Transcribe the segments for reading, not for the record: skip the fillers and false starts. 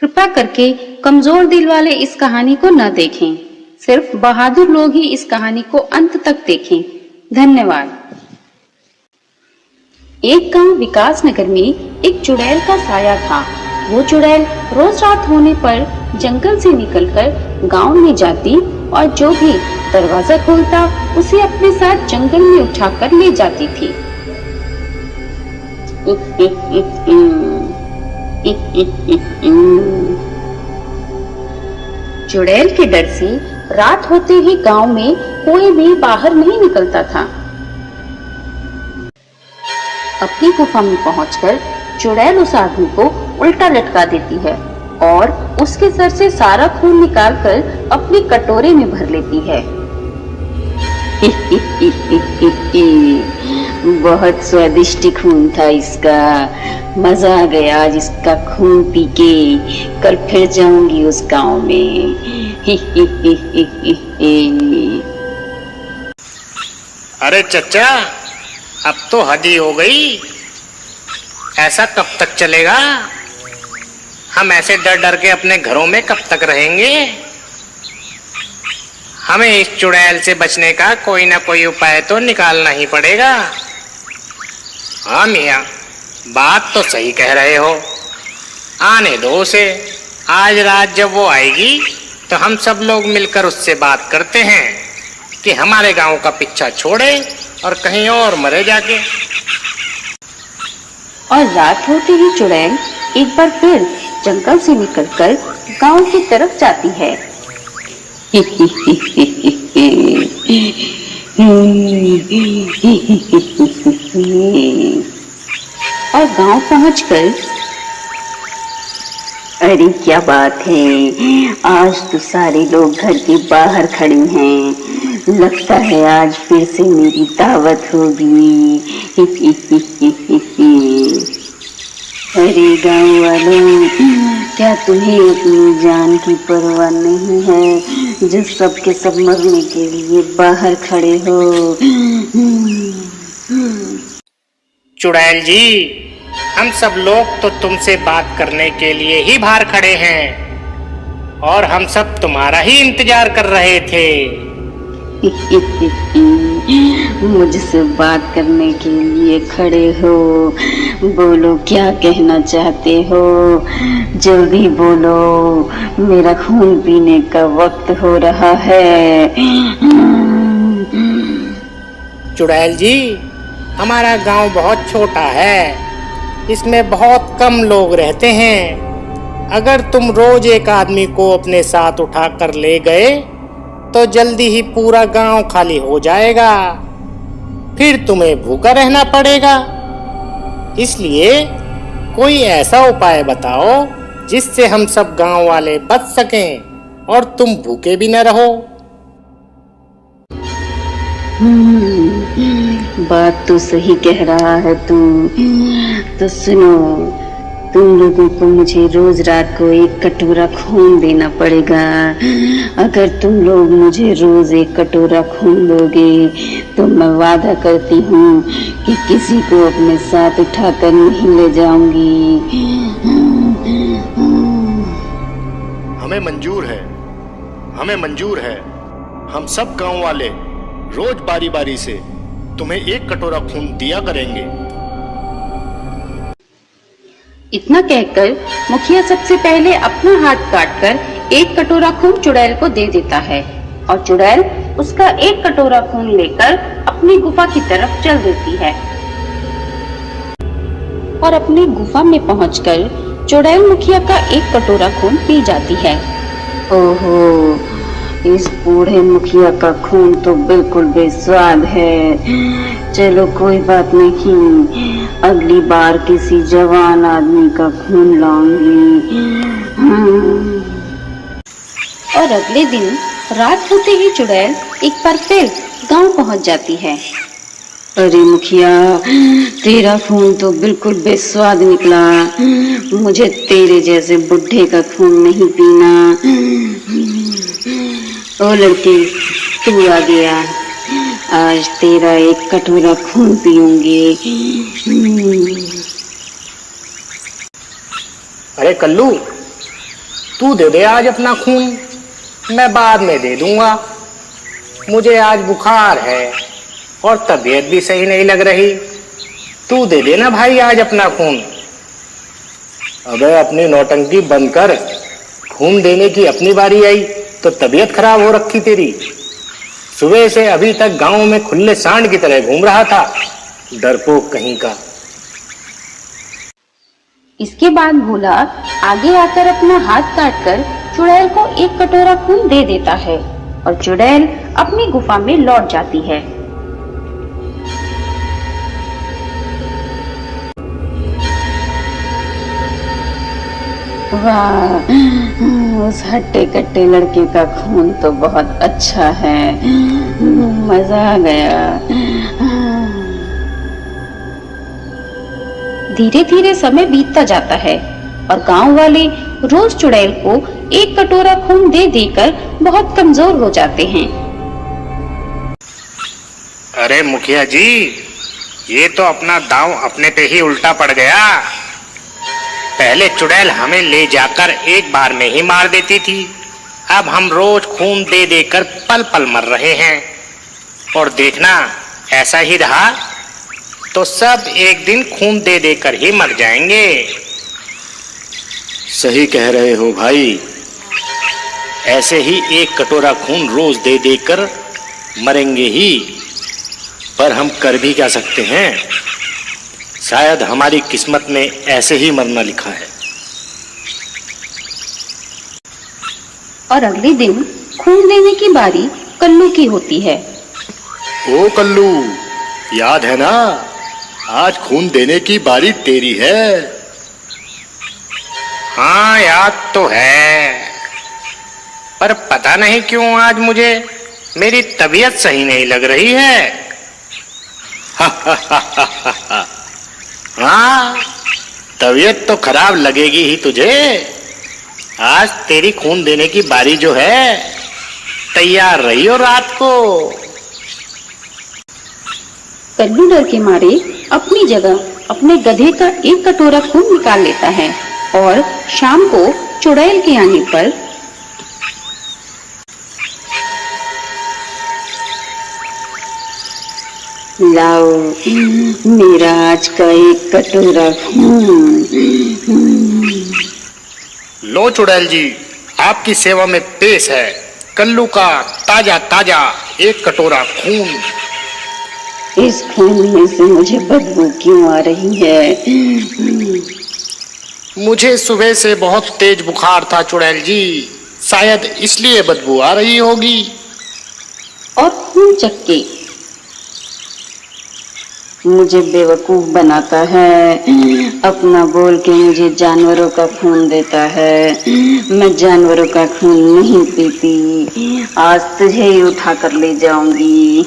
कृपा करके कमजोर दिल वाले इस कहानी को न देखें। सिर्फ बहादुर लोग ही इस कहानी को अंत तक देखें। धन्यवाद। एक गांव विकास नगर में एक चुड़ैल का साया था। वो चुड़ैल रोज रात होने पर जंगल से निकलकर गांव में जाती और जो भी दरवाजा खोलता उसे अपने साथ जंगल में उठाकर ले जाती थी। चुड़ैल के डर से रात होते ही गांव में कोई भी बाहर नहीं निकलता था। अपनी गुफा में पहुंचकर चुड़ैल उस आदमी को उल्टा लटका देती है और उसके सर से सारा खून निकालकर अपने कटोरे में भर लेती है। बहुत स्वादिष्ट खून था इसका, मजा आ गया आज इसका खून पी के। कल फिर जाऊंगी उस गांव में। अरे चचा, अब तो हद ही हो गई। ऐसा कब तक चलेगा? हम ऐसे डर डर के अपने घरों में कब तक रहेंगे? हमें इस चुड़ैल से बचने का कोई ना कोई उपाय तो निकालना ही पड़ेगा। हाँ मियाँ, बात तो सही कह रहे हो। आने दो उसे। आज रात जब वो आएगी तो हम सब लोग मिलकर उससे बात करते हैं कि हमारे गांव का पीछा छोड़े और कहीं और मरे जाके। और रात होते ही चुड़ैल एक बार फिर जंगल से निकलकर गांव की तरफ जाती है। और गांव पहुंचकर, अरे क्या बात है, आज तो सारे लोग घर के बाहर खड़े हैं। लगता है आज फिर से मेरी दावत होगी। अरे गांव वालों, क्या तुम्हें अपनी जान की परवाह नहीं है जो सबके सब मरने के लिए बाहर खड़े हो? चुड़ैल जी, हम सब लोग तो तुमसे बात करने के लिए ही बाहर खड़े हैं और हम सब तुम्हारा ही इंतजार कर रहे थे। मुझसे बात करने के लिए खड़े हो? बोलो, क्या कहना चाहते हो? जल्दी बोलो, मेरा खून पीने का वक्त हो रहा है। चुड़ैल जी, हमारा गांव बहुत छोटा है, इसमें बहुत कम लोग रहते हैं। अगर तुम रोज एक आदमी को अपने साथ उठाकर ले गए तो जल्दी ही पूरा गांव खाली हो जाएगा। फिर तुम्हें भूखा रहना पड़ेगा। इसलिए कोई ऐसा उपाय बताओ जिससे हम सब गांव वाले बच सकें और तुम भूखे भी न रहो। बात तो सही कह रहा है तू। तो सुनो, तुम लोगों को मुझे रोज रात को एक कटोरा खून देना पड़ेगा। अगर तुम लोग मुझे रोज एक कटोरा खून दोगे तो मैं वादा करती हूँ कि किसी को अपने साथ उठाकर नहीं ले जाऊंगी। हमें मंजूर है, हमें मंजूर है। हम सब गांव वाले रोज बारी बारी से तुम्हें एक कटोरा खून दिया करेंगे। इतना कहकर मुखिया सबसे पहले अपना हाथ काटकर एक कटोरा खून चुड़ैल को दे देता है और चुड़ैल उसका एक कटोरा खून लेकर अपनी गुफा की तरफ चल देती है। और अपनी गुफा में पहुंचकर चुड़ैल मुखिया का एक कटोरा खून पी जाती है। ओहो, इस बूढ़े मुखिया का खून तो बिल्कुल बेस्वाद है। चलो कोई बात नहीं, अगली बार किसी जवान आदमी का खून लाऊंगी। और अगले दिन रात होते ही चुड़ैल एक बार फिर गांव पहुंच जाती है। अरे मुखिया, तेरा खून तो बिल्कुल बेस्वाद निकला। मुझे तेरे जैसे बुढ़े का खून नहीं पीना। ओ लड़की, तू आ गया, आज तेरा एक कटोरा खून पीऊंगी। अरे कल्लू, तू दे दे आज अपना खून, मैं बाद में दे दूंगा। मुझे आज बुखार है और तबीयत भी सही नहीं लग रही। तू दे देना भाई आज अपना खून। अबे अपनी नौटंकी बंद कर। खून देने की अपनी बारी आई तो तबीयत खराब हो रखी तेरी। सुबह से अभी तक गांव में खुले सांड की तरह घूम रहा था, डरपोक कहीं का। इसके बाद भोला आगे आकर अपना हाथ काटकर चुड़ैल को एक कटोरा खून दे देता है और चुड़ैल अपनी गुफा में लौट जाती है। वाह, उस हट्टे कट्टे लड़के का खून तो बहुत अच्छा है, मजा आ गया। धीरे धीरे समय बीतता जाता है और गांव वाले रोज चुड़ैल को एक कटोरा खून दे देकर बहुत कमजोर हो जाते हैं। अरे मुखिया जी, ये तो अपना दांव अपने पे ही उल्टा पड़ गया। पहले चुड़ैल हमें ले जाकर एक बार में ही मार देती थी, अब हम रोज खून दे देकर पल पल मर रहे हैं। और देखना ऐसा ही रहा तो सब एक दिन खून दे देकर ही मर जाएंगे। सही कह रहे हो भाई, ऐसे ही एक कटोरा खून रोज दे देकर मरेंगे ही। पर हम कर भी क्या सकते हैं, शायद हमारी किस्मत में ऐसे ही मरना लिखा है। और अगले दिन खून देने की बारी कल्लू की होती है। ओ कल्लू, याद है ना, आज खून देने की बारी तेरी है। हाँ याद तो है, पर पता नहीं क्यों आज मुझे मेरी तबीयत सही नहीं लग रही है। हाँ, तबीयत तो खराब लगेगी ही तुझे। आज तेरी खून देने की बारी जो है, तैयार रहियो रात को। कल्लू डर के मारे अपनी जगह अपने गधे का एक कटोरा खून निकाल लेता है और शाम को चुड़ैल के आने पर लाओ मेरा आज का एक कटोरा खून। लो चुड़ैल जी, आपकी सेवा में पेश है कल्लू का ताजा ताजा एक कटोरा खून। इस खून में से मुझे बदबू क्यों आ रही है? मुझे सुबह से बहुत तेज बुखार था चुड़ैल जी, शायद इसलिए बदबू आ रही होगी। और खून चक्के मुझे बेवकूफ बनाता है, अपना बोल के मुझे जानवरों का खून देता है। मैं जानवरों का खून नहीं पीती, आज तुझे ही उठा कर ले जाऊंगी।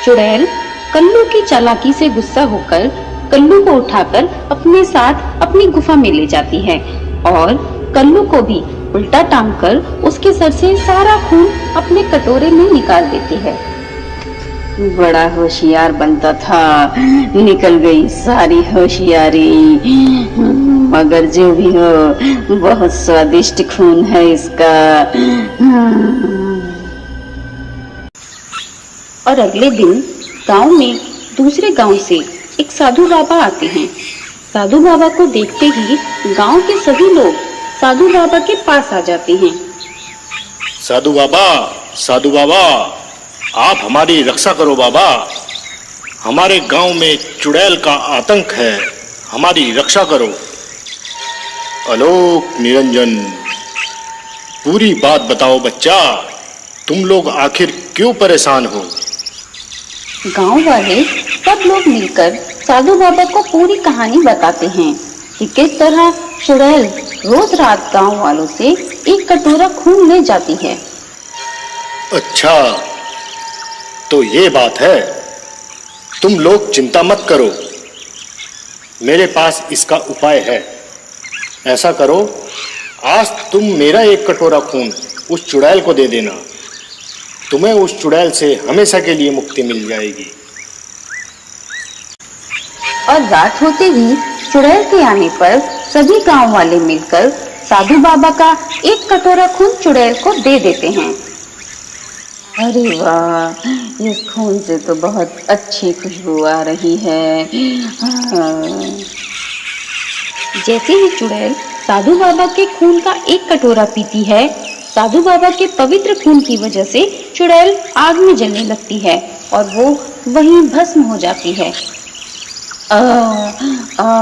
चुड़ैल कल्लू की चालाकी से गुस्सा होकर कल्लू को उठाकर अपने साथ अपनी गुफा में ले जाती है और कल्लू को भी उल्टा टांग कर उसके सर से सारा खून अपने कटोरे में निकाल देती है। बड़ा होशियार बनता था, निकल गई सारी होशियारी। मगर जो भी हो, बहुत स्वादिष्ट खून है इसका। और अगले दिन गांव में दूसरे गांव से एक साधु बाबा आते हैं। साधु बाबा को देखते ही गांव के सभी लोग साधु बाबा के पास आ जाते हैं। साधु बाबा, आप हमारी रक्षा करो बाबा। हमारे गांव में चुड़ैल का आतंक है, हमारी रक्षा करो। आलोक निरंजन, पूरी बात बताओ बच्चा, तुम लोग आखिर क्यों परेशान हो? गांव वाले सब लोग मिलकर साधु बाबा को पूरी कहानी बताते हैं कि किस तरह चुड़ैल रोज रात गांव वालों से एक कटोरा खून ले जाती है। अच्छा, तो ये बात है। तुम लोग चिंता मत करो, मेरे पास इसका उपाय है। ऐसा करो, आज तुम मेरा एक कटोरा खून उस चुड़ैल को दे देना, तुम्हें उस चुड़ैल से हमेशा के लिए मुक्ति मिल जाएगी। और रात होते ही चुड़ैल के आने पर सभी गांव वाले मिलकर साधु बाबा का एक कटोरा खून चुड़ैल को दे देते हैं। अरे वाह, इस खून से तो बहुत अच्छी खुशबू आ रही है। जैसे ही चुड़ैल साधु बाबा के खून का एक कटोरा पीती है, साधु बाबा के पवित्र खून की वजह से चुड़ैल आग में जलने लगती है और वो वहीं भस्म हो जाती है।